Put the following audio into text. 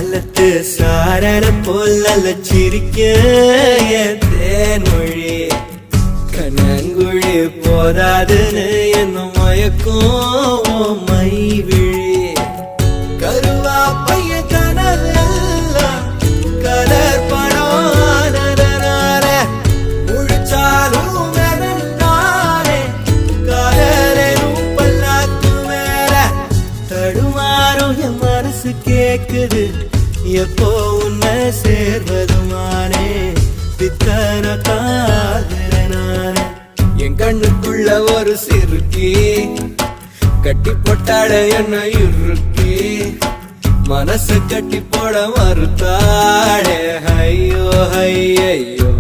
காலத்து சாரன போல சிரிக்க என் தேன்மொழி கண்ணங்குழி போதாதுன்னு என்ன மயக்கும் மை விழி கருவா பைய கனவெல்லாம் கலர் படம் முழிச்சாலும் வெறுந்தானே கலரும் பல்லாக்கு மேல தடுமாறும் என் மனசு கேக்குது எப்போ உன்னை சேர்வதுமானே பித்தன காதல நானே என் கண்ணுக்குள்ள ஒரு சிறுக்கி கட்டி போட்டாட என்ன இறுக்கி மனசு கட்டி போட மறுத்தாடே ஐயோ ஐயோ